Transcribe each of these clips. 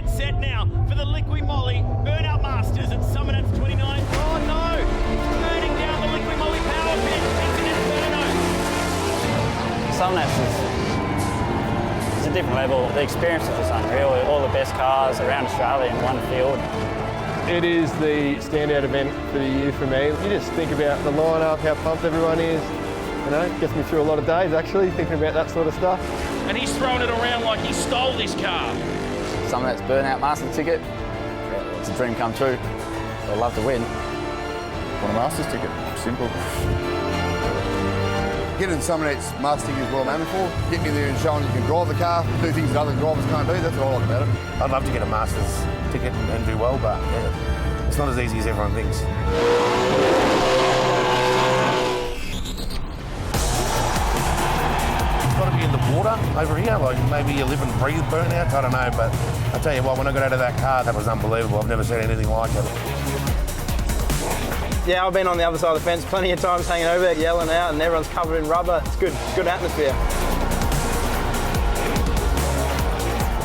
Get set now for the Liqui Moly Burnout Masters at Summernats 29. Oh no! It's burning down the Liqui Moly power pit into this Burnout. Summernats is a different level. The experience is just unreal. All the best cars around Australia in one field. It is the standout event for the year for me. You just think about the lineup, how pumped everyone is. You know, it gets me through a lot of days actually, thinking about that sort of stuff. And he's throwing it around like he stole this car. Summernats Burnout Masters ticket. It's a dream come true. I'd love to win. Want a Masters ticket, simple. Getting Summernats Masters ticket is what I'm aiming for. Get me there and showing you can drive the car, do things that other drivers can't do, that's what I like about it. I'd love to get a Masters ticket and do well, but yeah, it's not as easy as everyone thinks. Got to be in the water over here, like maybe you live and breathe burnouts, I don't know, but I tell you what, when I got out of that car, that was unbelievable. I've never seen anything like it. Yeah, I've been on the other side of the fence plenty of times, hanging over there, yelling out, and everyone's covered in rubber. It's good atmosphere.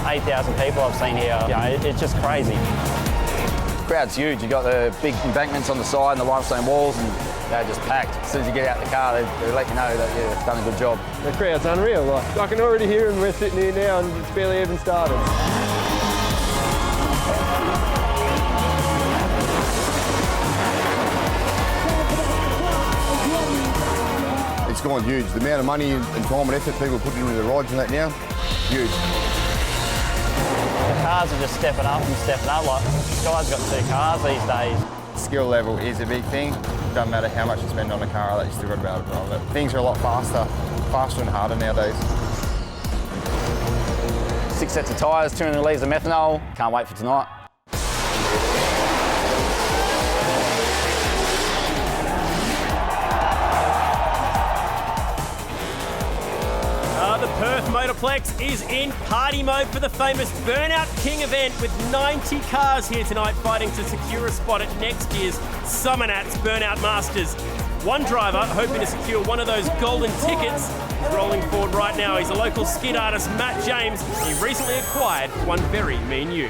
8,000 people I've seen here. You know, it's just crazy. The crowd's huge. You've got the big embankments on the side and the limestone walls, and they're just packed. As soon as you get out the car, they let you know that you've done a good job. The crowd's unreal. Like, I can already hear them. We're sitting here now and it's barely even started. It's gone huge. The amount of money and time and effort people put into the rides and that now, huge. The cars are just stepping up and stepping up. Like, this guy's got 2 cars these days. Skill level is a big thing. Doesn't matter how much you spend on a car, that you still got to be able to drive it. Things are a lot faster and harder nowadays. 6 sets of tyres, 200 litres of methanol. Can't wait for tonight. The Perth Motorplex is in party mode for the famous Burnout King event with 90 cars here tonight fighting to secure a spot at next year's Summernats Burnout Masters. One driver hoping to secure one of those golden tickets is rolling forward right now. He's a local skid artist, Matt James. He recently acquired one very mean ute.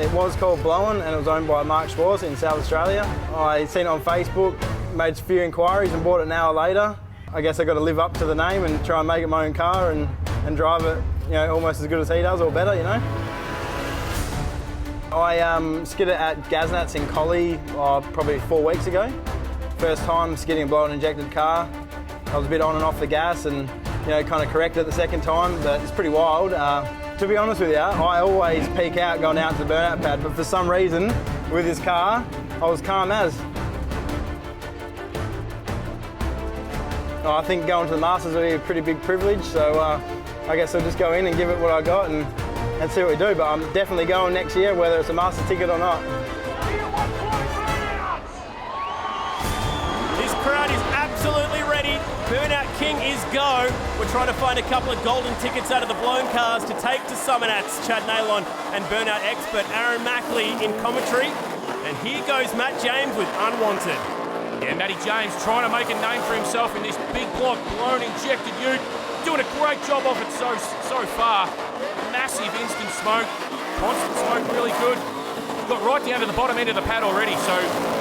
It was called Blowin' and it was owned by Mark Schwartz in South Australia. I seen it on Facebook, made a few inquiries and bought it an hour later. I guess I got to live up to the name and try and make it my own car and drive it, you know, almost as good as he does or better, you know. I skidded at Gaznats in Collie probably 4 weeks ago. First time skidding a blown injected car. I was a bit on and off the gas and, you know, kind of corrected the second time, but it's pretty wild. To be honest with you, I always peak out going out to the burnout pad, but for some reason, with this car, I was calm as. I think going to the Masters will be a pretty big privilege, so I guess I'll just go in and give it what I got and see what we do. But I'm definitely going next year, whether it's a Masters ticket or not. This crowd is absolutely ready. Burnout King is go. We're trying to find a couple of golden tickets out of the blown cars to take to Summernats. Chad Nalon and Burnout expert Aaron Mackley in commentary. And here goes Matt James with Unwanted. Yeah, Matty James trying to make a name for himself in this big block, blown injected ute. Doing a great job of it so far. Massive instant smoke, constant smoke, really good. Got right down to the bottom end of the pad already, so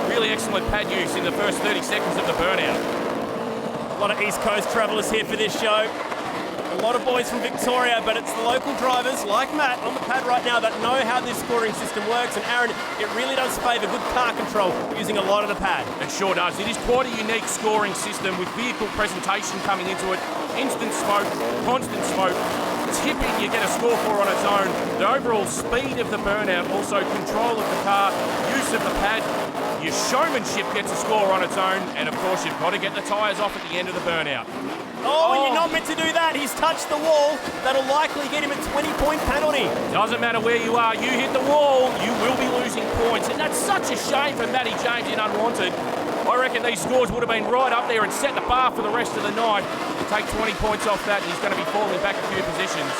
really excellent pad use in the first 30 seconds of the burnout. A lot of East Coast travellers here for this show. A lot of boys from Victoria, but it's the local drivers like Matt on the pad right now that know how this scoring system works. And Aaron, it really does favour good car control using a lot of the pad. It sure does. It is quite a unique scoring system with vehicle presentation coming into it. Instant smoke, constant smoke. Tipping you get a score for on its own. The overall speed of the burnout, also control of the car, use of the pad. Your showmanship gets a score on its own. And of course, you've got to get the tyres off at the end of the burnout. Oh, and you're not meant to do that. He's touched the wall. That'll likely get him a 20-point penalty. Doesn't matter where you are. You hit the wall, you will be losing points. And that's such a shame for Matty James in Unwanted. I reckon these scores would have been right up there and set the bar for the rest of the night. You take 20 points off that, and he's going to be falling back a few positions.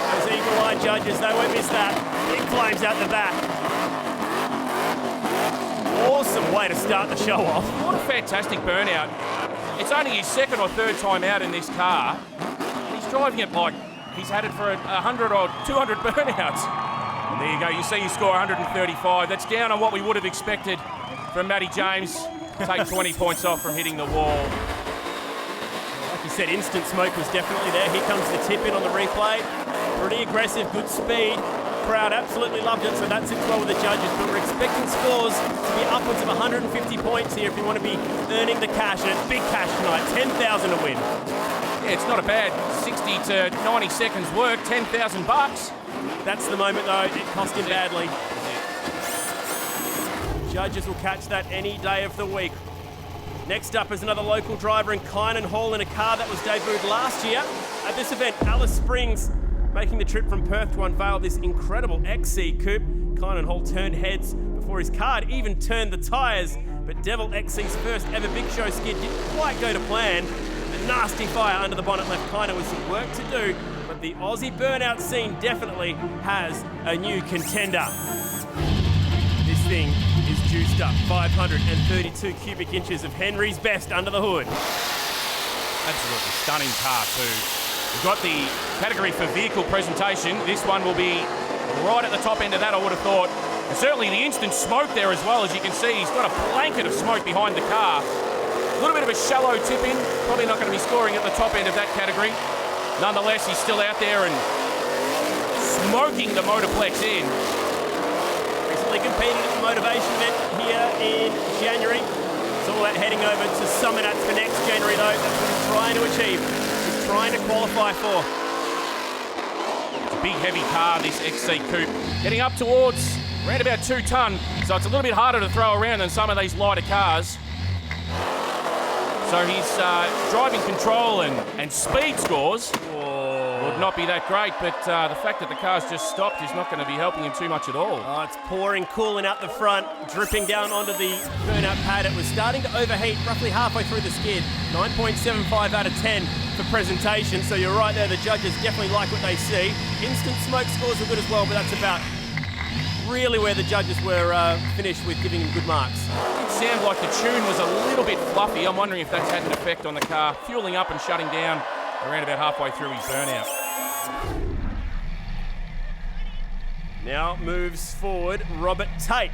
Those eagle-eyed judges, they won't miss that. Big flames out the back. Awesome way to start the show off. What a fantastic burnout. It's only his second or third time out in this car. He's driving it like he's had it for 100 or 200 burnouts. And there you go, you see you score 135. That's down on what we would have expected from Matty James. Take 20 points off from hitting the wall. Like you said, instant smoke was definitely there. Here comes the tip in on the replay. Pretty aggressive, good speed. Crowd absolutely loved it, so that sits well with the judges. But we're expecting scores to be upwards of 150 points here if you want to be earning the cash. And it's big cash tonight, 10,000 to win. Yeah, it's not a bad 60 to 90 seconds work, 10,000 bucks. That's the moment though, it cost him badly. Judges will catch that any day of the week. Next up is another local driver in Kynan Hall in a car that was debuted last year at this event, Alice Springs, making the trip from Perth to unveil this incredible XC coupe. Kynan Hall turned heads before his car had even turned the tyres, but Devil XC's first ever big show skid didn't quite go to plan. The nasty fire under the bonnet left Kynan with some work to do, but the Aussie burnout scene definitely has a new contender. This thing is juiced up, 532 cubic inches of Henry's best under the hood. Absolutely stunning car too. We've got the category for vehicle presentation. This one will be right at the top end of that, I would have thought. And certainly the instant smoke there as well. As you can see, he's got a blanket of smoke behind the car. A little bit of a shallow tip in. Probably not going to be scoring at the top end of that category. Nonetheless, he's still out there and smoking the Motorplex in. Recently competed at the motivation event here in January. It's all about heading over to Summernats for next January though. That's what he's trying to achieve. Trying to qualify for. It's a big heavy car, this XC coupe. Getting up towards around about 2 tonne, so it's a little bit harder to throw around than some of these lighter cars. So his driving control and speed scores would not be that great, but the fact that the car's just stopped is not going to be helping him too much at all. Oh, it's pouring coolant out the front, dripping down onto the burnout pad. It was starting to overheat roughly halfway through the skid. 9.75 out of 10 for presentation, so you're right there, the judges definitely like what they see. Instant smoke scores were good as well, but that's about really where the judges were finished with giving him good marks. It sounded like the tune was a little bit fluffy. I'm wondering if that's had an effect on the car, fueling up and shutting down around about halfway through his burnout. Now moves forward Robert Tate,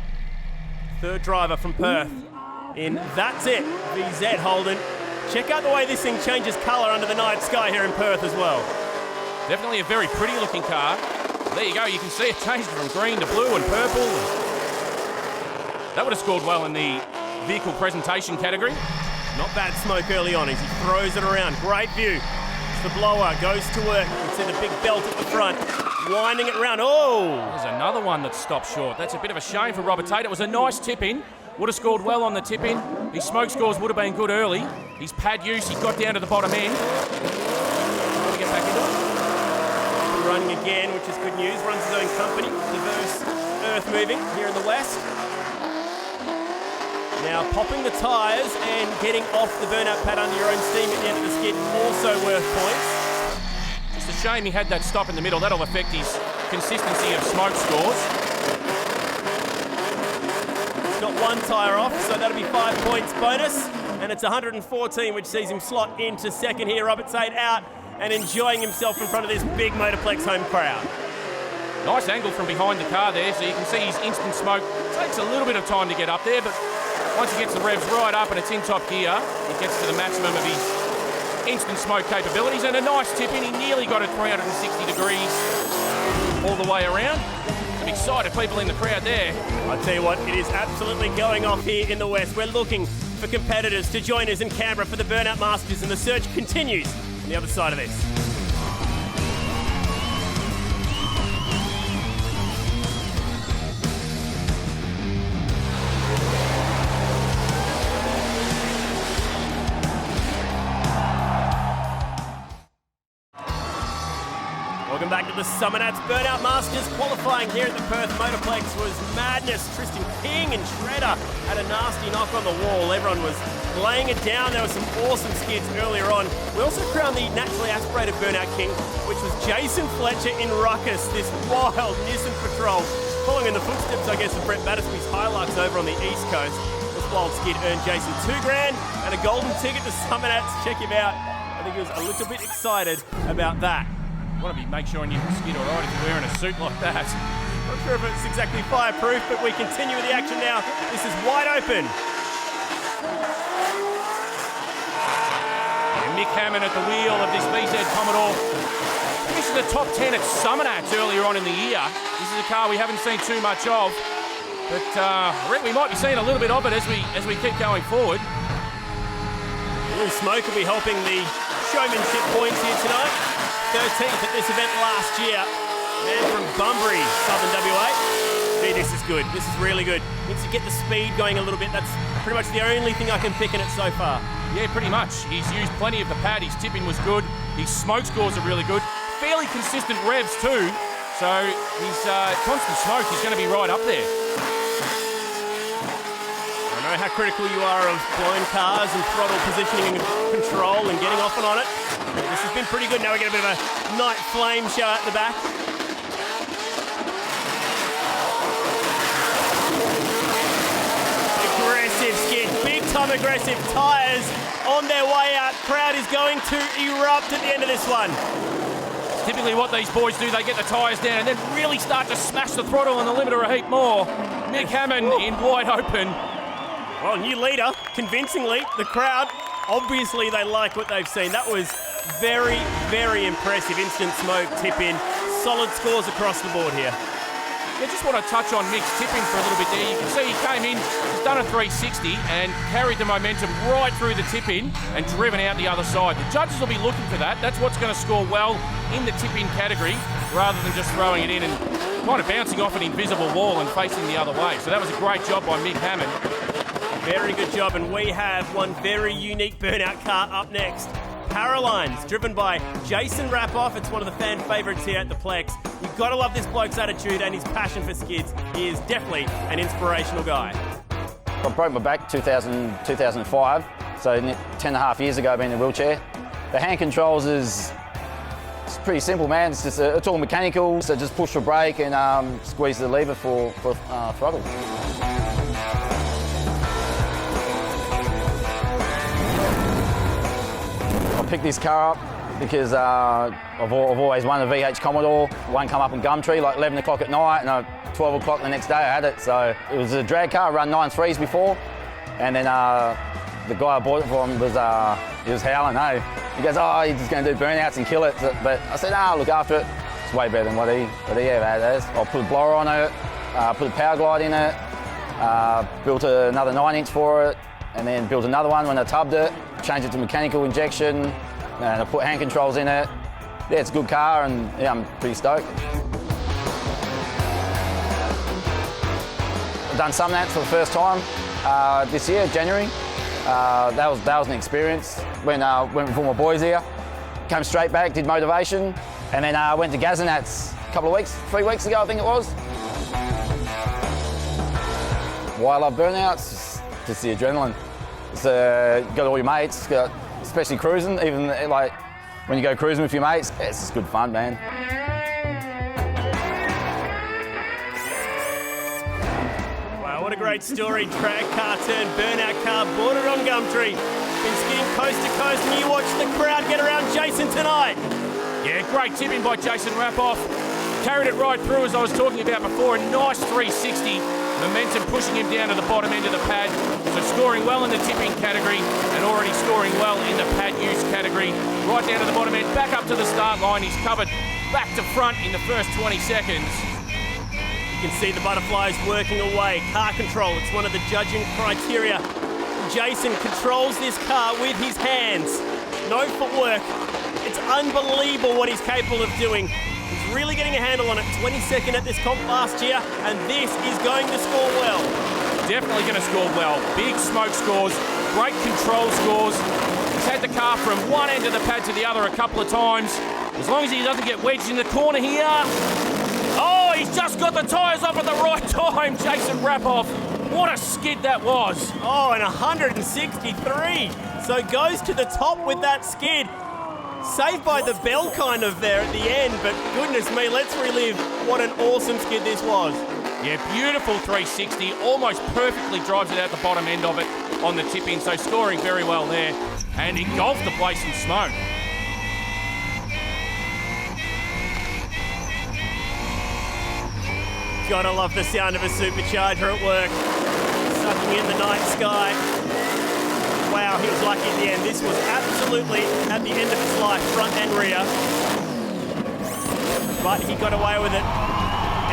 third driver from Perth in That's It VZ Holden. Check out the way this thing changes colour under the night sky here in Perth as well. Definitely a very pretty looking car. There you go, you can see it changed from green to blue and purple. That would have scored well in the vehicle presentation category. Not bad smoke early on as he throws it around. Great view. The blower goes to work. You can see the big belt at the front, winding it around. Oh! There's another one that stopped short. That's a bit of a shame for Robert Tate. It was a nice tip-in. Would have scored well on the tip-in. His smoke scores would have been good early. His pad use, he got down to the bottom end. Want to get back into it? Running again, which is good news. Runs his own company, Diverse Earth Moving, here in the West. Now popping the tyres and getting off the burnout pad under your own steam at the end of the skid, also worth points. Just a shame he had that stop in the middle. That'll affect his consistency of smoke scores. He's got one tyre off, so that'll be 5 points bonus. And it's 114, which sees him slot into second here. Robert Tate out and enjoying himself in front of this big Motorplex home crowd. Nice angle from behind the car there, so you can see his instant smoke. Takes a little bit of time to get up there, but once he gets the revs right up and it's in top gear, he gets to the maximum of his instant smoke capabilities. And a nice tip in, he nearly got it 360 degrees all the way around. Some excited people in the crowd there. I tell you what, it is absolutely going off here in the West. We're looking for competitors to join us in Canberra for the Burnout Masters, and the search continues on the other side of this. Welcome back to the Summernats Burnout Masters. Qualifying here at the Perth Motorplex was madness. Tristan King and Shredder had a nasty knock on the wall. Everyone was laying it down. There were some awesome skids earlier on. We also crowned the naturally aspirated Burnout King, which was Jason Fletcher in Ruckus, this wild Nissan Patrol. Following in the footsteps, I guess, of Brett Battersby's Hilux over on the East Coast. This wild skid earned Jason $2,000 and a golden ticket to Summernats. Check him out. I think he was a little bit excited about that. Want to make sure you skid all right if you're wearing a suit like that. Not sure if it's exactly fireproof, but we continue with the action now. This is wide open. And Mick Hammond at the wheel of this BZ Commodore. This is the top 10 at Summernats earlier on in the year. This is a car we haven't seen too much of, but I reckon we might be seeing a little bit of it as we keep going forward. Blue Smoke will be helping the showmanship points here tonight. 13th at this event last year. Man from Bunbury, Southern WA. Gee, this is good. This is really good. Needs to get the speed going a little bit. That's pretty much the only thing I can pick in it so far. Yeah, pretty much. He's used plenty of the pad. His tipping was good. His smoke scores are really good. Fairly consistent revs too. So his constant smoke is going to be right up there. I know how critical you are of blowing cars and throttle positioning and control and getting off and on it. This has been pretty good. Now we get a bit of a night flame show at the back. Aggressive skid, big time aggressive. Tyres on their way out. Crowd is going to erupt at the end of this one. Typically what these boys do, they get the tyres down and then really start to smash the throttle and the limiter a heap more. Mick Hammond in wide open. Well, new leader, convincingly. The crowd, obviously they like what they've seen. That was very, very impressive. Instant smoke, tip in. Solid scores across the board here. I just want to touch on Mick's tipping for a little bit there. You can see he came in, he's done a 360 and carried the momentum right through the tip-in and driven out the other side. The judges will be looking for that. That's what's going to score well in the tip-in category rather than just throwing it in and kind of bouncing off an invisible wall and facing the other way. So that was a great job by Mick Hammond. Very good job, and we have one very unique Burnout car up next. Paralines, driven by Jason Rapoff. It's one of the fan favourites here at the Plex. You've got to love this bloke's attitude and his passion for skids. He is definitely an inspirational guy. I broke my back 2005, so 10.5 years ago I've been in a wheelchair. The hand controls it's pretty simple, man. It's just it's all mechanical, so just push the brake and squeeze the lever for throttle. I picked this car up because I've always won a VH Commodore. One come up in Gumtree like 11 o'clock at night, and 12 o'clock the next day I had it. So it was a drag car. I run 9.3s before, and then the guy I bought it from he was howling. Hey, he goes, "Oh, you're just going to do burnouts and kill it." But I said, "No, look after it. It's way better than what he ever has." I put a blower on it, put a power glide in it, built another 9-inch for it, and then built another one when I tubbed it. Changed it to mechanical injection, and I put hand controls in it. Yeah, it's a good car, and yeah, I'm pretty stoked. I've done Summernats for the first time this year, January. That was an experience. Went with all my boys here, came straight back, did motivation, and then went to Gaznats a couple of weeks, 3 weeks ago I think it was. Why I love Burnouts? Just the adrenaline. It's got all your mates, especially cruising, even like when you go cruising with your mates, it's just good fun, man. Wow, what a great story. Drag car turned Burnout car, bought it on Gumtree. Been skiing coast to coast, and you watch the crowd get around Jason tonight. Yeah, great tipping by Jason Rapoff. Carried it right through as I was talking about before, a nice 360. Momentum pushing him down to the bottom end of the pad. So scoring well in the tipping category and already scoring well in the pad use category. Right down to the bottom end, back up to the start line. He's covered back to front in the first 20 seconds. You can see the butterflies working away. Car control, it's one of the judging criteria. Jason controls this car with his hands. No footwork. It's unbelievable what he's capable of doing. He's really getting a handle on it. 22nd at this comp last year, and this is going to score well. Definitely going to score well. Big smoke scores, great control scores. He's had the car from one end of the pad to the other a couple of times. As long as he doesn't get wedged in the corner here. Oh, he's just got the tyres off at the right time, Jason Rapoff. What a skid that was. Oh, and 163. So goes to the top with that skid. Saved by the bell kind of there at the end, but goodness me, let's relive what an awesome skid this was. Yeah, beautiful 360, almost perfectly drives it out the bottom end of it on the tip-in, so scoring very well there. And engulfed the place in smoke. Gotta love the sound of a supercharger at work. Sucking in the night sky. Wow, he was lucky at the end. This was absolutely at the end of its life, front and rear. But he got away with it.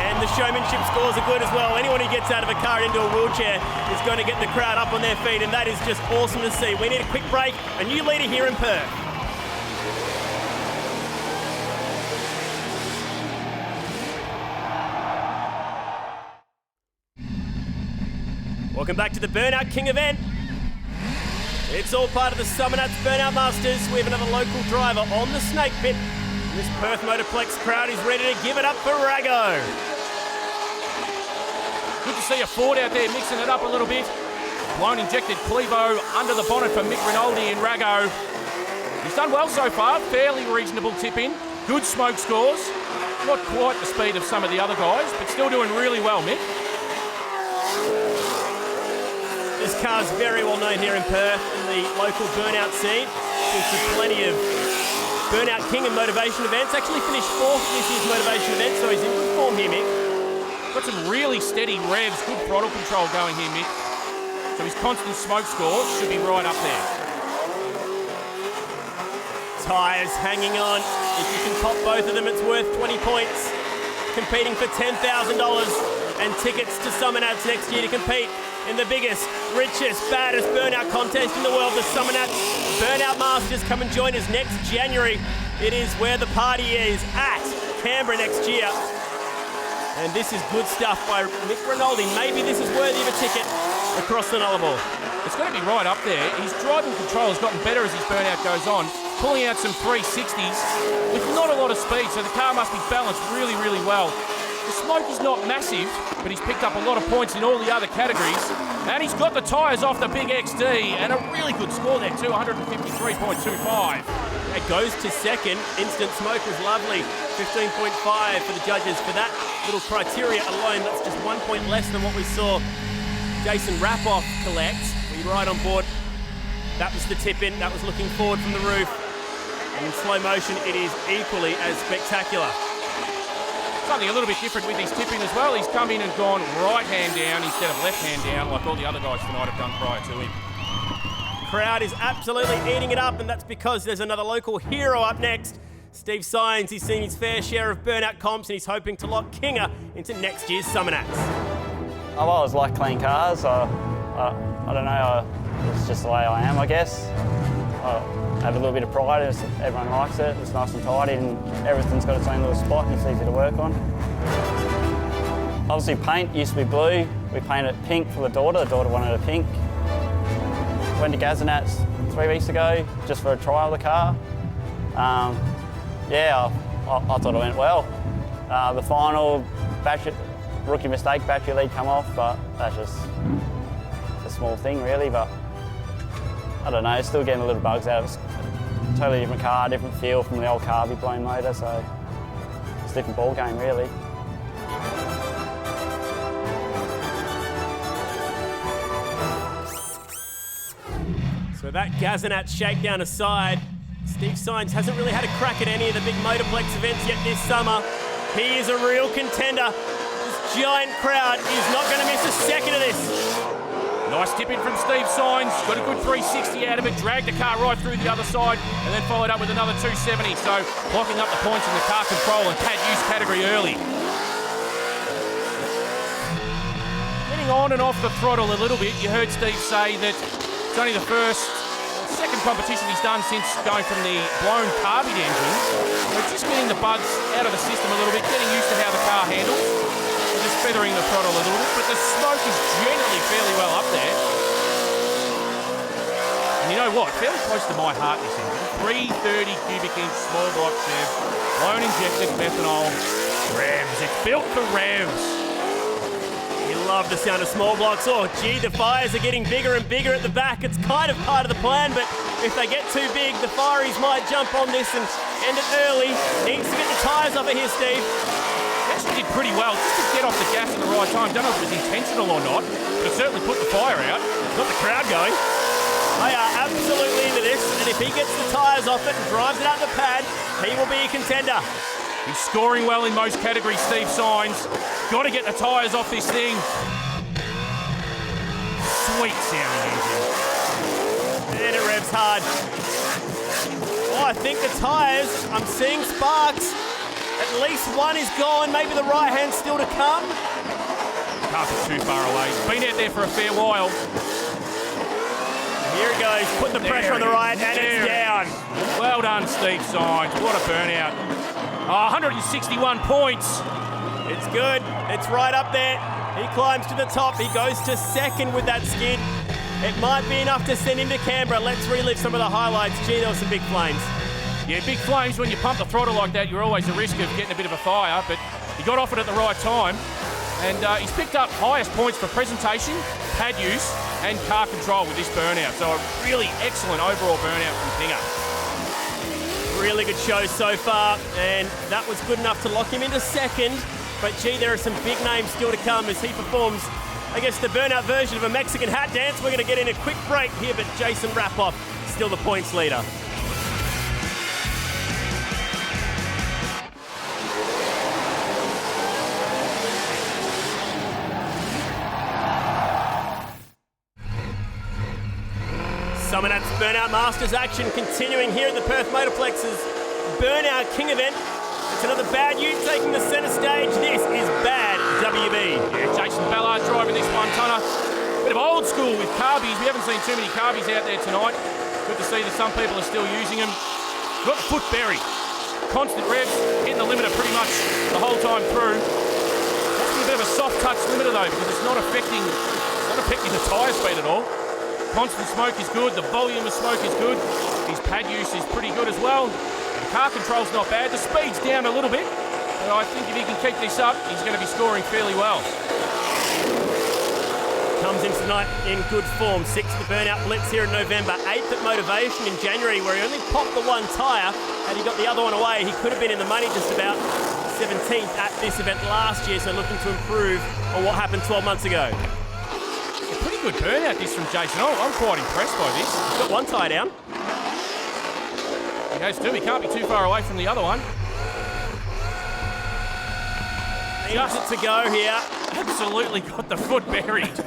And the showmanship scores are good as well. Anyone who gets out of a car into a wheelchair is going to get the crowd up on their feet, and that is just awesome to see. We need a quick break. A new leader here in Perth. Welcome back to the Burnout King event. It's all part of the Summernats Burnout Masters. We have another local driver on the Snakepit. This Perth Motorplex crowd is ready to give it up for Rago. Good to see a Ford out there mixing it up a little bit. Blown injected Clevo under the bonnet for Mick Raldi in Rago. He's done well so far, fairly reasonable tip in. Good smoke scores. Not quite the speed of some of the other guys, but still doing really well, Mick. This car's very well known here in Perth in the local burnout scene. There's plenty of Burnout King and motivation events. Actually finished 4th this year's motivation event, so he's in good form here, Mick. Got some really steady revs, good throttle control going here, Mick. So his constant smoke score should be right up there. Tyres hanging on. If you can pop both of them, it's worth 20 points. Competing for $10,000 and tickets to Summernats next year to compete in the biggest, richest, baddest burnout contest in the world, the Summernats Burnout Masters. Come and join us next January. It is where the party is at Canberra next year. And this is good stuff by Mick Raldi. Maybe this is worthy of a ticket across the Nullarbor. It's going to be right up there. His driving control has gotten better as his burnout goes on, pulling out some 360s with not a lot of speed, so the car must be balanced really, really well. The smoke is not massive, but he's picked up a lot of points in all the other categories. And he's got the tyres off the big XD, and a really good score there, 253.25. It goes to second. Instant smoke was lovely. 15.5 for the judges. For that little criteria alone, that's just 1 point less than what we saw Jason Rapoff collect. We're right on board. That was the tip-in. That was looking forward from the roof. And in slow motion, it is equally as spectacular. Something a little bit different with his tipping as well. He's come in and gone right hand down instead of left hand down like all the other guys tonight have done prior to him. Crowd is absolutely eating it up, and that's because there's another local hero up next. Steve Sines, he's seen his fair share of burnout comps and he's hoping to lock Kinger into next year's Summernats. I've always liked clean cars. I don't know, it's just the way I am, I guess. I have a little bit of pride, everyone likes it, it's nice and tidy and everything's got its own little spot and it's easy to work on. Obviously paint used to be blue, we painted it pink for the daughter wanted it pink. Went to Gazanats 3 weeks ago just for a trial of the car. I thought it went well. The final rookie mistake, battery lead come off, but that's just a small thing really, but I don't know, still getting a little bugs out of it. Totally different car, different feel from the old carby blown motor, so it's a different ball game really. So that Gazanat shakedown aside, Steve Sines hasn't really had a crack at any of the big Motorplex events yet this summer. He is a real contender. This giant crowd is not going to miss a second of this. Nice tip in from Steve Sines, got a good 360 out of it, dragged the car right through the other side and then followed up with another 270, so locking up the points in the car control and CAT use category early. Getting on and off the throttle a little bit, you heard Steve say that it's only the second competition he's done since going from the blown carbide engine. So just getting the bugs out of the system a little bit, getting used to how the car handles. Just feathering the throttle a little bit, but the smoke is generally fairly well up there. And you know what? Fairly close to my heart this engine. 330 cubic inch small block Chev, blown injected methanol, revs. It's built for revs. You love the sound of small blocks. Oh gee, the fires are getting bigger and bigger at the back. It's kind of part of the plan, but if they get too big, the fireys might jump on this and end it early. Needs to get the tyres over here, Steve. Actually did pretty well just to get off the gas at the right time. Don't know if it was intentional or not, but it certainly put the fire out. Got the crowd going. They are absolutely into this, and if he gets the tyres off it and drives it out the pad, he will be a contender. He's scoring well in most categories, Steve Signs. Got to get the tyres off this thing. Sweet sounding engine. And it revs hard. Oh, I think the tyres, I'm seeing sparks. At least one is gone, maybe the right hand's still to come. Can't be too far away. Been out there for a fair while. Here it goes, put the pressure on the right, and it's down. Well done, Steve Signs. What a burnout. 161 points. It's good, it's right up there. He climbs to the top, he goes to second with that skid. It might be enough to send him to Canberra. Let's relive some of the highlights. Gee, there were some big flames. Yeah, big flames. When you pump the throttle like that, you're always at risk of getting a bit of a fire, but he got off it at the right time. And he's picked up highest points for presentation, pad use, and car control with this burnout. So a really excellent overall burnout from Pinger. Really good show so far, and that was good enough to lock him into second. But gee, there are some big names still to come as he performs, I guess, the burnout version of a Mexican hat dance. We're going to get in a quick break here, but Jason Rapoff still the points leader. Summernats Burnout Masters action continuing here at the Perth Motorplex's Burnout King event. It's another bad ute taking the centre stage. This is bad WB. Yeah, Jason Ballard driving this one-tonner. Bit of old school with carbies. We haven't seen too many carbies out there tonight. Good to see that some people are still using them. Got the foot buried. Constant revs, hitting the limiter pretty much the whole time through. That's been a bit of a soft touch limiter though, because it's not affecting the tyre speed at all. Constant smoke is good, the volume of smoke is good, his pad use is pretty good as well. The car control's not bad, the speed's down a little bit, but I think if he can keep this up, he's going to be scoring fairly well. Comes in tonight in good form. 6th at the Burnout Blitz here in November, 8th at Motivation in January, where he only popped the one tyre. Had he got the other one away, he could have been in the money just about. 17th at this event last year, so looking to improve on what happened 12 months ago. Pretty good burnout this from Jason. I'm quite impressed by this. He's got one tie down. He has two. He can't be too far away from the other one. Just to go here. Absolutely got the foot buried.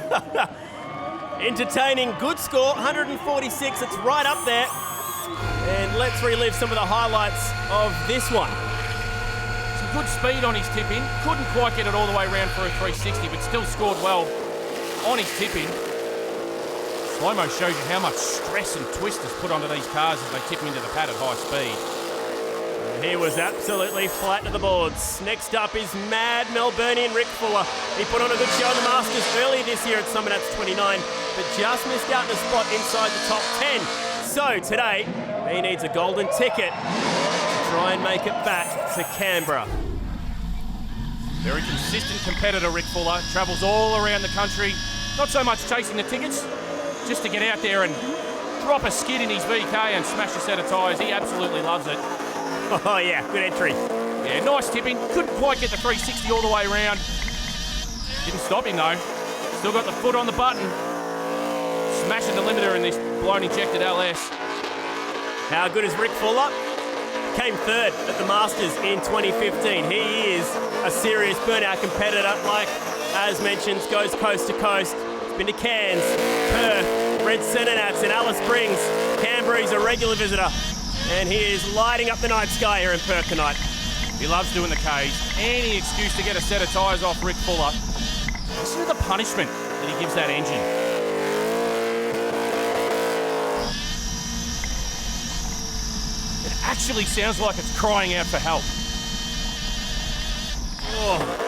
Entertaining, good score, 146. It's right up there. And let's relive some of the highlights of this one. Some good speed on his tip-in. Couldn't quite get it all the way around for a 360, but still scored well on his tip-in. Slow-mo shows you how much stress and twist is put onto these cars as they tip into the pad at high speed. He was absolutely flat to the boards. Next up is Mad Melburnian Rick Fuller. He put on a good show in the Masters earlier this year at Summernats 29, but just missed out in a spot inside the top 10. So today, he needs a golden ticket to try and make it back to Canberra. Very consistent competitor, Rick Fuller. Travels all around the country. Not so much chasing the tickets, just to get out there and drop a skid in his VK and smash a set of tyres. He absolutely loves it. Oh yeah, good entry. Yeah, nice tipping. Couldn't quite get the 360 all the way around. Didn't stop him though. Still got the foot on the button. Smashing the limiter in this blown injected LS. How good is Rick Fuller? Came third at the Masters in 2015. He is a serious burnout competitor, like, as mentioned, goes coast to coast. He's been to Cairns, Perth, Red Summernats and Alice Springs. Canberra, he's a regular visitor. And he is lighting up the night sky here in Perth tonight. He loves doing the Ks. Any excuse to get a set of tyres off Rick Fuller. Listen to the punishment that he gives that engine. It actually sounds like it's crying out for help. Oh.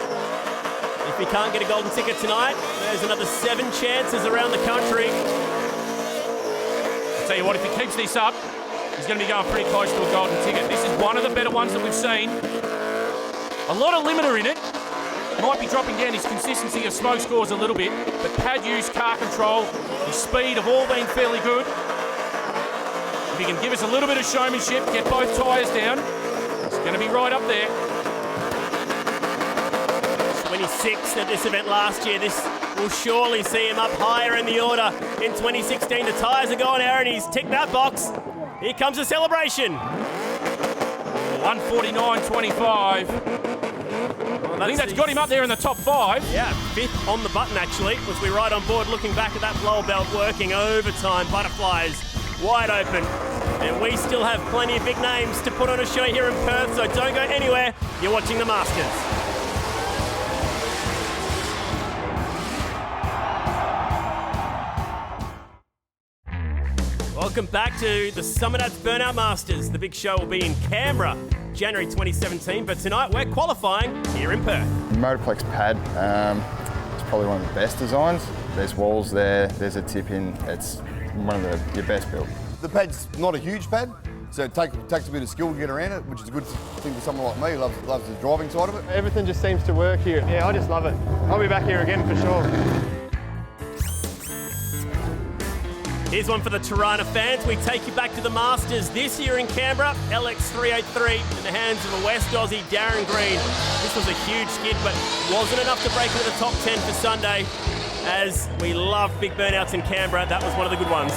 If he can't get a golden ticket tonight, there's another 7 chances around the country. I'll tell you what, if he keeps this up, he's going to be going pretty close to a golden ticket. This is one of the better ones that we've seen. A lot of limiter in it. Might be dropping down his consistency of smoke scores a little bit, but pad use, car control, his speed have all been fairly good. If he can give us a little bit of showmanship, get both tyres down, it's going to be right up there. 26th at this event last year. This will surely see him up higher in the order. In 2016, the tyres are gone, Aaron. He's ticked that box. Here comes a celebration. 149.25. Well, I think that's got him up there in the top 5. Yeah, 5th on the button actually, as we ride on board looking back at that blower belt working overtime, butterflies wide open. And we still have plenty of big names to put on a show here in Perth, so don't go anywhere. You're watching the Masters. Welcome back to the Summernats Burnout Masters. The big show will be in Canberra, January 2017, but tonight we're qualifying here in Perth. Motorplex pad, it's probably one of the best designs. There's walls there, there's a tip in, it's one of your best build. The pad's not a huge pad, so it takes a bit of skill to get around it, which is a good thing for someone like me who loves the driving side of it. Everything just seems to work here. Yeah, I just love it. I'll be back here again for sure. Here's one for the Tirana fans. We take you back to the Masters this year in Canberra. LX383 in the hands of a West Aussie, Darren Green. This was a huge skid, but wasn't enough to break into the top 10 for Sunday. As we love big burnouts in Canberra, that was one of the good ones.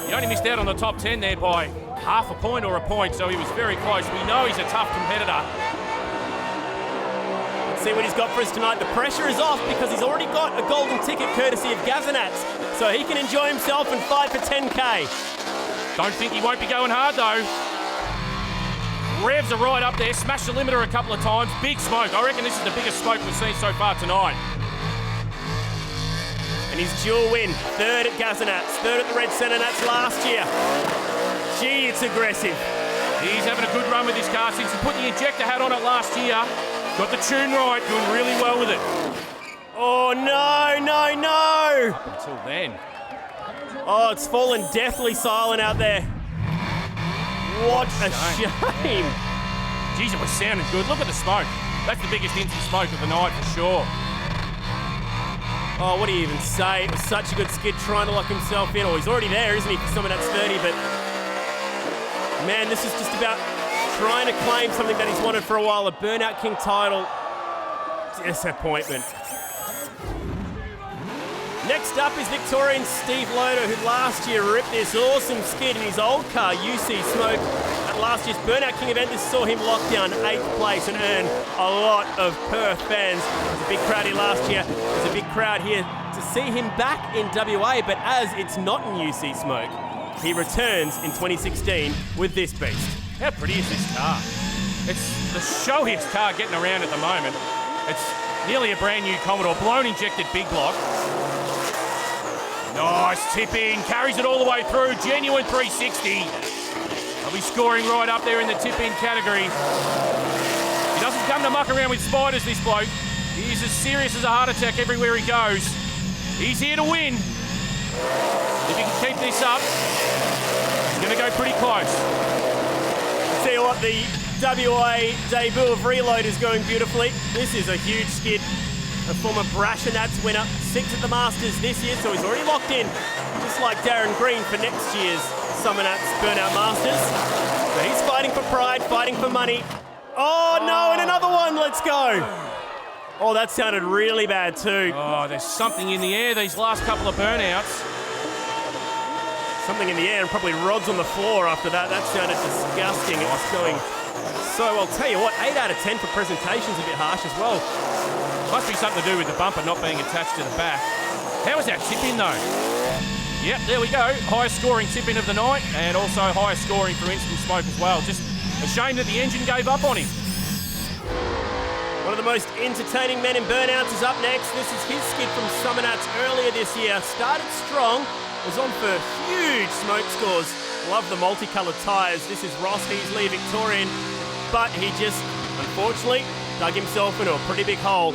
He only missed out on the top 10 there by half a point or a point, so he was very close. We know he's a tough competitor. Let's see what he's got for us tonight. The pressure is off because he's already got a golden ticket courtesy of Gaznats, so he can enjoy himself and fight for 10K. Don't think he won't be going hard though. Revs are right up there, smashed the limiter a couple of times. Big smoke. I reckon this is the biggest smoke we've seen so far tonight. And his dual win, 3rd at Gaznats, 3rd at the Red Summernats last year. Gee, it's aggressive. He's having a good run with his car since he put the injector hat on it last year. Got the tune right, doing really well with it. Oh no, no, no! Until then. Oh, it's fallen deathly silent out there. What a shame. Geez, it was sounding good. Look at the smoke. That's the biggest instant smoke of the night for sure. Oh, what do you even say? It was such a good skid trying to lock himself in. Oh, he's already there, isn't he, for someone that's 30, but man, this is just about trying to claim something that he's wanted for a while, a Burnout King title. Disappointment. Next up is Victorian Steve Loader, who last year ripped this awesome skid in his old car, UC Smoke, at last year's Burnout King event. This saw him lock down 8th place and earn a lot of Perth fans. There was a big crowd here last year. There's a big crowd here to see him back in WA, but as it's not in UC Smoke, he returns in 2016 with this beast. How pretty is this car? It's the showiest car getting around at the moment. It's nearly a brand new Commodore, blown injected big block. Nice tip in, carries it all the way through, genuine 360. He'll be scoring right up there in the tip in category. He doesn't come to muck around with spiders, this bloke. He's as serious as a heart attack everywhere he goes. He's here to win. If he can keep this up, he's going to go pretty close. See what, the WA debut of Reload is going beautifully. This is a huge skid. A former Burnouts winner, 6th at the Masters this year, so he's already locked in, just like Darren Green for next year's Summernats Burnout Masters. So he's fighting for pride, fighting for money. Oh no, and another one, let's go. Oh, that sounded really bad too. Oh, there's something in the air these last couple of burnouts. Something in the air and probably rods on the floor after that. That sounded disgusting. It was going so, I'll tell you what, 8 out of 10 for presentation's a bit harsh as well. Must be something to do with the bumper not being attached to the back. How was that tip in though? Yep, there we go. Highest scoring tip in of the night, and also highest scoring for instant smoke as well. Just a shame that the engine gave up on him. One of the most entertaining men in Burnouts is up next. This is his skid from Summernats earlier this year. Started strong, was on for huge smoke scores. Love the multicoloured tyres. This is Ross Heasley, Victorian, but he just, unfortunately, dug himself into a pretty big hole,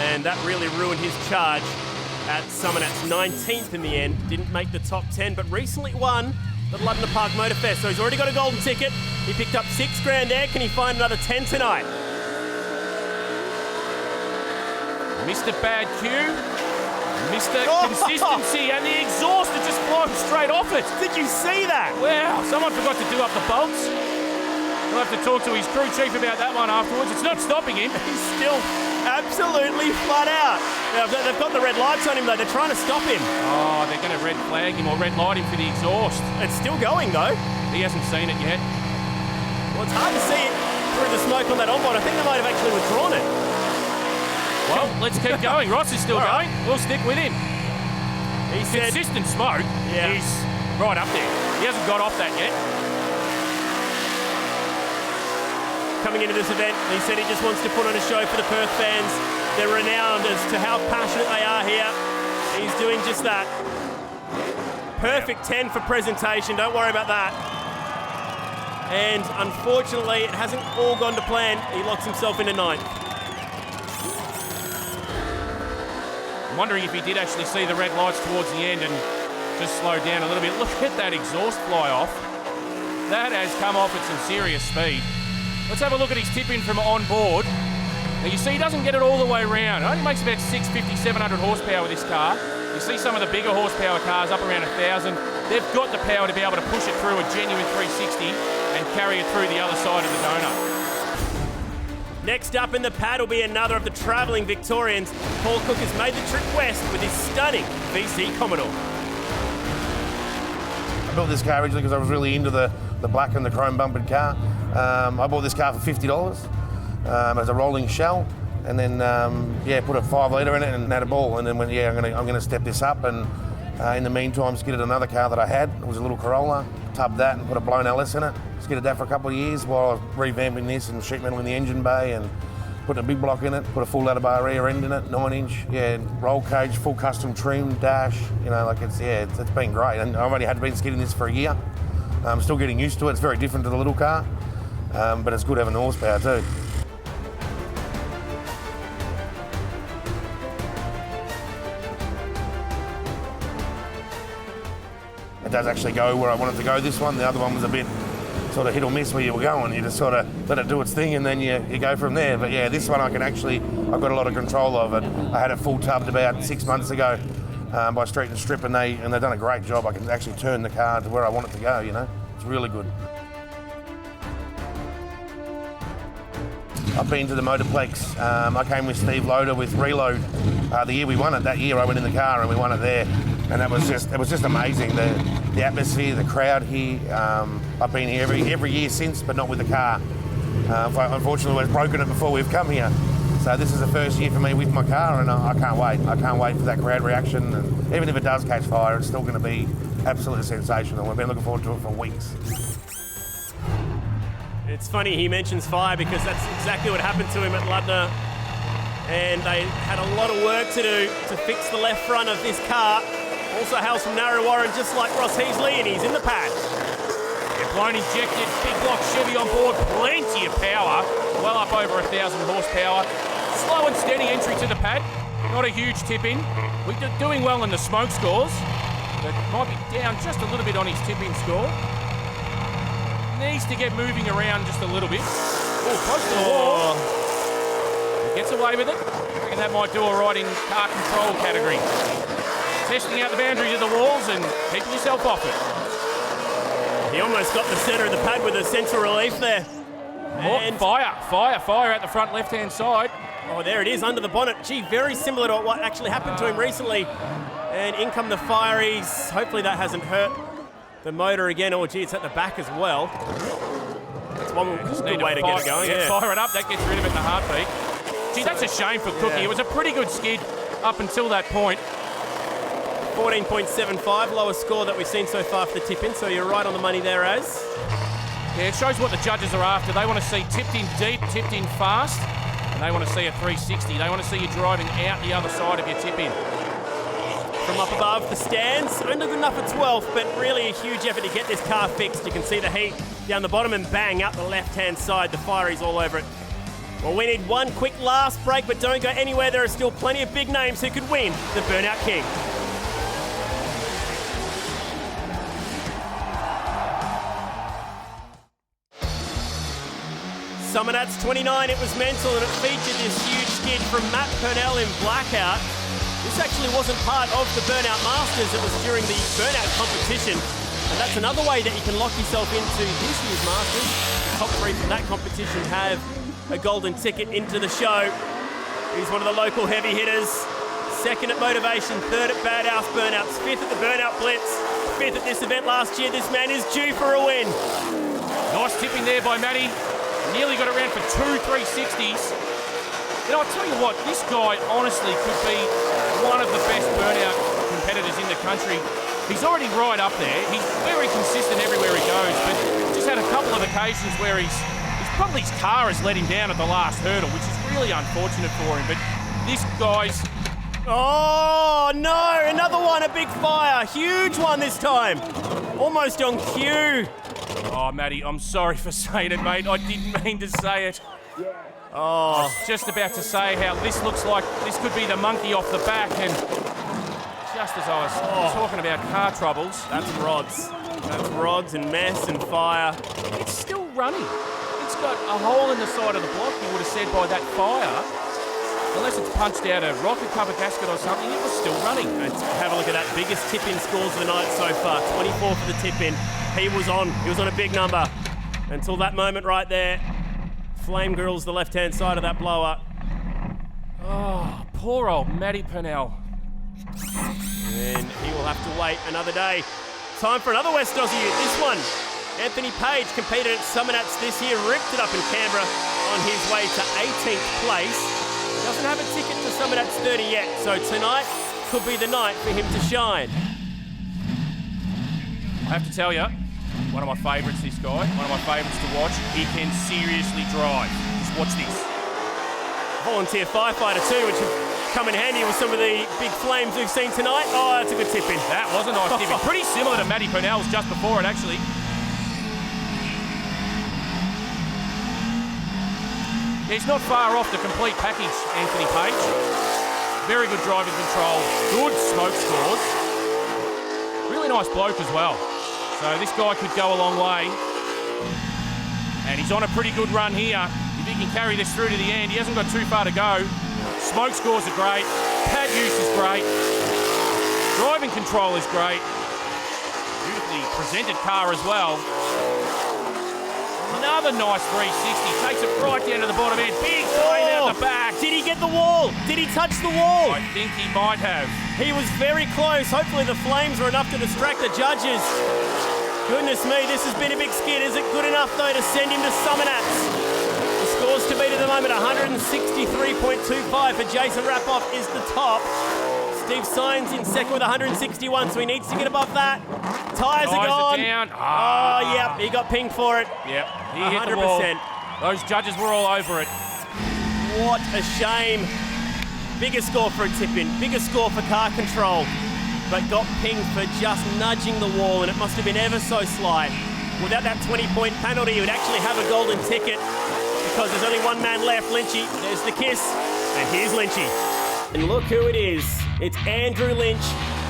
and that really ruined his charge at Summernats. 19th in the end, didn't make the top 10, but recently won the London Park Motor Fest, so he's already got a golden ticket. He picked up $6,000 there. Can he find another 10 tonight? Mr. Bad Q, Mr. Consistency, and the exhaust had just flown straight off it. Did you see that? Wow, someone forgot to do up the bolts. We'll have to talk to his crew chief about that one afterwards. It's not stopping him. He's still absolutely flat out. They've got the red lights on him though. They're trying to stop him. Oh, they're going to red flag him or red light him for the exhaust. It's still going though. He hasn't seen it yet. Well, it's hard to see it through the smoke on that onboard. I think they might have actually withdrawn it. Well, let's keep going. Ross is still going. We'll stick with him. He said, consistent smoke is right up there. He hasn't got off that yet. coming into this event, he said he just wants to put on a show for the Perth fans. They're renowned as to how passionate they are here. He's doing just that. Perfect 10 for presentation, don't worry about that. And unfortunately, it hasn't all gone to plan. He locks himself into ninth. I'm wondering if he did actually see the red lights towards the end and just slowed down a little bit. Look at that exhaust fly off. That has come off at some serious speed. Let's have a look at his tip in from on board. Now you see he doesn't get it all the way round. It only makes about 650, 700 horsepower with this car. You see some of the bigger horsepower cars up around 1,000. They've got the power to be able to push it through a genuine 360 and carry it through the other side of the donut. Next up in the pad will be another of the travelling Victorians. Paul Cook has made the trip west with his stunning VC Commodore. I built this car originally because I was really into the black and the chrome bumpered car. I bought this car for $50 as a rolling shell, and then put a 5 litre in it and had a ball. And then went, I'm going to step this up, and in the meantime skidded another car that I had. It was a little Corolla, tubbed that and put a blown LS in it. Skidded that for a couple of years while I was revamping this and sheet metal in the engine bay and putting a big block in it, put a full ladder bar rear end in it, 9-inch, roll cage, full custom trim, dash, it's been great. And I've only had been skidding this for a year. I'm still getting used to it. It's very different to the little car, but it's good having the horsepower too. It does actually go where I wanted to go, this one. The other one was a bit sort of hit or miss where you were going. You just sort of let it do its thing and then you go from there. But yeah, this one I've got a lot of control of it. I had it full tubbed about 6 months ago by Street and Strip, and they've done a great job. I can actually turn the car to where I want it to go, It's really good. I've been to the Motorplex. I came with Steve Loader with Reload. The year we won it, that year I went in the car and we won it there. And it was just amazing. The atmosphere, the crowd here. I've been here every year since, but not with the car. Unfortunately, we've broken it before we've come here. So this is the first year for me with my car, and I can't wait. I can't wait for that crowd reaction. And even if it does catch fire, it's still going to be absolutely sensational. We've been looking forward to it for weeks. It's funny he mentions fire because that's exactly what happened to him at Ludner. And they had a lot of work to do to fix the left front of this car. Also hails from Narrow Warren, just like Ross Heasley, and he's in the pad. Blown injected, big block Chevy on board, plenty of power, well up over 1,000 horsepower. Slow and steady entry to the pad, not a huge tip in. We're doing well in the smoke scores, but might be down just a little bit on his tip-in score. Needs to get moving around just a little bit. Oh, close to the wall. He gets away with it. I reckon that might do all right in car control category. Testing out the boundaries of the walls and keeping yourself off it. He almost got the centre of the pad with a sense of relief there. And fire at the front left-hand side. Oh, there it is, under the bonnet. Gee, very similar to what actually happened to him recently. And in come the fireys. Hopefully that hasn't hurt the motor again. Oh, gee, it's at the back as well. That's one good way to get it going. Yeah, fire it up. That gets rid of it in a heartbeat. Gee, that's a shame for Cookie. It was a pretty good skid up until that point. 14.75, lowest score that we've seen so far for the tip-in, so you're right on the money there, Az. Yeah, it shows what the judges are after. They want to see tipped in deep, tipped in fast, and they want to see a 360. They want to see you driving out the other side of your tip-in. From up above, the stands, only good enough for 12th, but really a huge effort to get this car fixed. You can see the heat down the bottom and bang, out the left-hand side, the fireys all over it. Well, we need one quick last break, but don't go anywhere. There are still plenty of big names who could win the Burnout King. Summernats 29, it was mental, and it featured this huge skid from Matt Purnell in Blackout. This actually wasn't part of the Burnout Masters, it was during the Burnout competition. And that's another way that you can lock yourself into this year's Masters. The top 3 from that competition have a golden ticket into the show. He's one of the local heavy hitters. 2nd at Motivation, 3rd at Badass Burnouts, 5th at the Burnout Blitz, 5th at this event last year. This man is due for a win. Nice tipping there by Matty. Nearly got around for 2 360s. And I'll tell you what, this guy honestly could be one of the best burnout competitors in the country. He's already right up there. He's very consistent everywhere he goes, but just had a couple of occasions where his car has let him down at the last hurdle, which is really unfortunate for him. But this guy's... Oh, no, another one, a big fire. Huge one this time. Almost on cue. Oh, Matty, I'm sorry for saying it, mate. I didn't mean to say it. Oh. I was just about to say how this looks like this could be the monkey off the back, and just as I was talking about car troubles... That's rods. That's rods and mess and fire. It's still running. It's got a hole in the side of the block, you would have said, by that fire. Unless it's punched out a rocket cover gasket or something, it was still running. Let's have a look at that. Biggest tip-in scores of the night so far. 24 for the tip-in. He was on a big number. Until that moment right there. Flame grills the left-hand side of that blower. Oh, poor old Matty Purnell. And he will have to wait another day. Time for another West Aussie. This one, Anthony Page, competed at Summernats this year, ripped it up in Canberra on his way to 18th place. Doesn't have a ticket to Summernats 30 yet, so tonight could be the night for him to shine. I have to tell you, one of my favourites, this guy. One of my favourites to watch. He can seriously drive. Just watch this. Volunteer firefighter too, which have come in handy with some of the big flames we've seen tonight. Oh, that's a good tip in. That was a nice tip in. Pretty similar to Matty Purnell's just before it, actually. He's not far off the complete package, Anthony Page. Very good driving control, good smoke scores. Really nice bloke as well. So this guy could go a long way. And he's on a pretty good run here. If he can carry this through to the end, he hasn't got too far to go. Smoke scores are great. Pad use is great. Driving control is great. Beautifully presented car as well. Another nice 360. Takes it right down to the bottom end. Big flame out the back. Did he get the wall? Did he touch the wall? I think he might have. He was very close. Hopefully the flames were enough to distract the judges. Goodness me, this has been a big skid. Is it good enough, though, to send him to Summernats? The scores to beat at the moment, 163.25 for Jason Rapoff is the top. Steve Sines in second with 161, so he needs to get above that. Tyres are gone. Down. Oh, yep, he got pinged for it. Yep, he hit the wall. Those judges were all over it. What a shame. Bigger score for a tip-in, bigger score for car control, but got pinged for just nudging the wall, and it must have been ever so slight. Without that 20-point penalty, he would actually have a golden ticket because there's only one man left, Lynchy. There's the kiss, and here's Lynchy. And look who it is. It's Andrew Lynch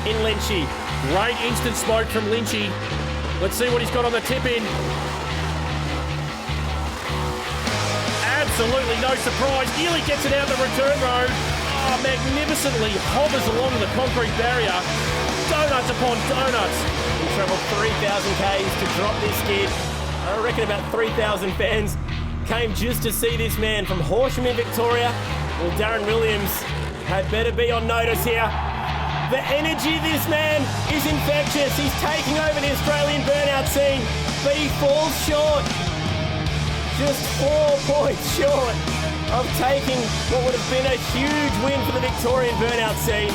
in Lynchy. Great instant smoke from Lynchy. Let's see what he's got on the tip-in. Absolutely no surprise. Nearly gets it out the return road. Oh, magnificently hovers along the concrete barrier. Donuts upon donuts. He travelled 3,000 Ks to drop this skid. I reckon about 3,000 fans came just to see this man from Horsham in Victoria. Well, Darren Williams had better be on notice here. The energy of this man is infectious. He's taking over the Australian burnout scene, but he falls short. Just 4 points short of taking what would have been a huge win for the Victorian burnout scene.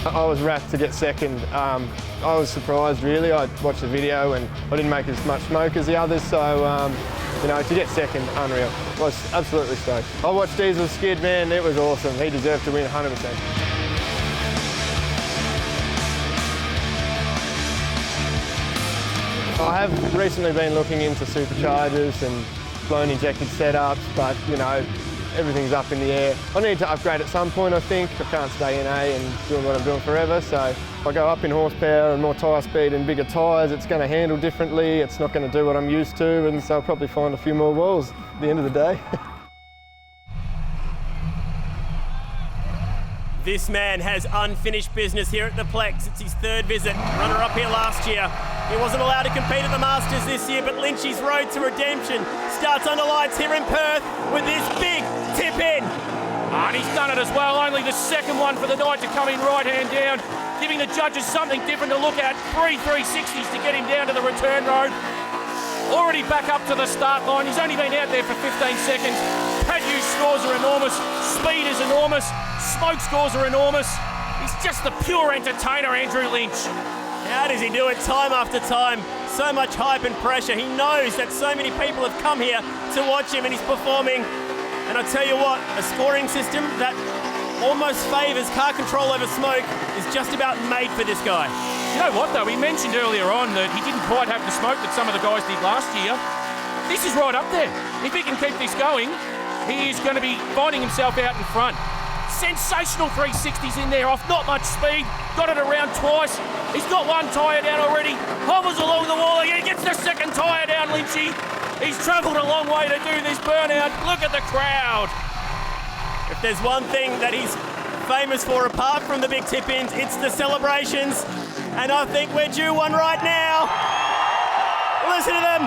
I was rapt to get second. I was surprised, really. I watched the video and I didn't make as much smoke as the others, so you know, to get second, unreal. I was absolutely stoked. I watched Diesel skid, man. It was awesome. He deserved to win 100%. I have recently been looking into superchargers and blown injected setups, but you know, everything's up in the air. I need to upgrade at some point, I think. I can't stay in A and doing what I'm doing forever, so if I go up in horsepower and more tyre speed and bigger tyres, it's going to handle differently, it's not going to do what I'm used to, and so I'll probably find a few more walls at the end of the day. This man has unfinished business here at the Plex. It's his third visit. Runner-up here last year. He wasn't allowed to compete at the Masters this year, but Lynchy's road to redemption starts under lights here in Perth with this big tip-in. And he's done it as well. Only the second one for the night to come in right hand down, giving the judges something different to look at. 3 360s to get him down to the return road. already back up to the start line. He's only been out there for 15 seconds. Pad use scores are enormous. Speed is enormous. Smoke scores are enormous. He's just the pure entertainer, Andrew Lynch. How does he do it time after time? So much hype and pressure. He knows that so many people have come here to watch him and he's performing. And I tell you what, a scoring system that almost favours car control over smoke is just about made for this guy. You know what though, he mentioned earlier on that he didn't quite have the smoke that some of the guys did last year. This is right up there. If he can keep this going, he is going to be finding himself out in front. Sensational 360s in there off not much speed. Got it around twice. He's got one tyre down already. Hovers along the wall again. Gets the second tyre down, Lynchy. He's travelled a long way to do this burnout. Look at the crowd. If there's one thing that he's famous for apart from the big tip-ins, it's the celebrations. And I think we're due one right now. Listen to them.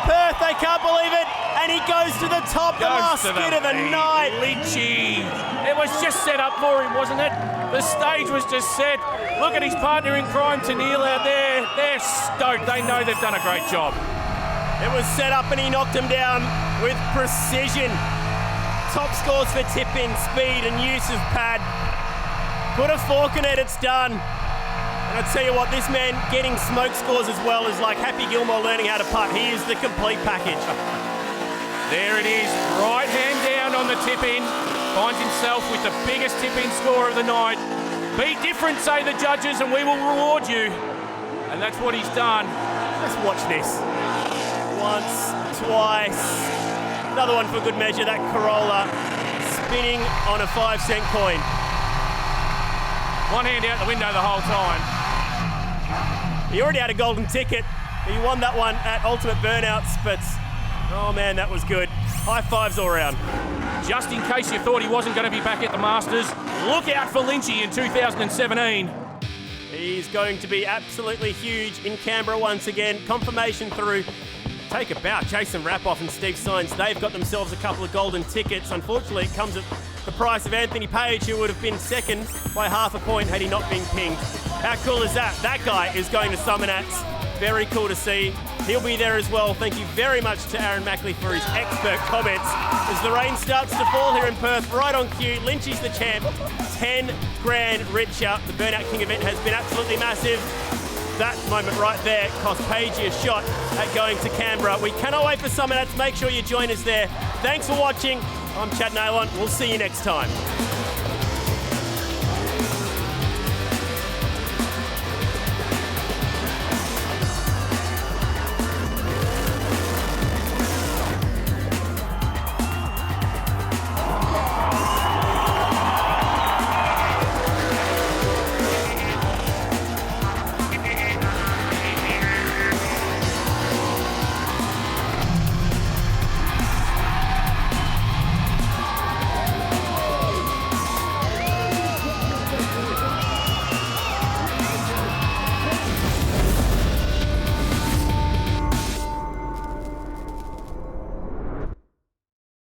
Perth, they can't believe it. And he goes to the top, the last skid of the night. Lynchy. It was just set up for him, wasn't it? The stage was just set. Look at his partner in crime, Purnell, out there. They're stoked. They know they've done a great job. It was set up and he knocked him down with precision. Top scores for tip-in, speed and use of pad. Put a fork in it, it's done. And I tell you what, this man getting smoke scores as well is like Happy Gilmore learning how to putt. He is the complete package. There it is, right hand down on the tip-in. Finds himself with the biggest tip-in score of the night. Be different, say the judges, and we will reward you. And that's what he's done. Let's watch this. Once, twice. Another one for good measure, that Corolla spinning on a 5-cent coin. One hand out the window the whole time. He already had a golden ticket. He won that one at Ultimate Burnouts, but oh man, that was good. High fives all around. Just in case you thought he wasn't going to be back at the Masters, look out for Lynchy in 2017. He's going to be absolutely huge in Canberra once again. Confirmation through. Take a bow. Jason Rapoff and Steve Sainz, they've got themselves a couple of golden tickets. Unfortunately, it comes at the price of Anthony Page, who would have been second by half a point had he not been pinged. How cool is that? That guy is going to Summernats. Very cool to see. He'll be there as well. Thank you very much to Aaron Mackley for his expert comments. As the rain starts to fall here in Perth, right on cue, Lynchy's the champ. 10 grand richer. The Burnout King event has been absolutely massive. That moment right there cost Pagey a shot at going to Canberra. We cannot wait for Summernats. Make sure you join us there. Thanks for watching. I'm Chad Nailon. We'll see you next time.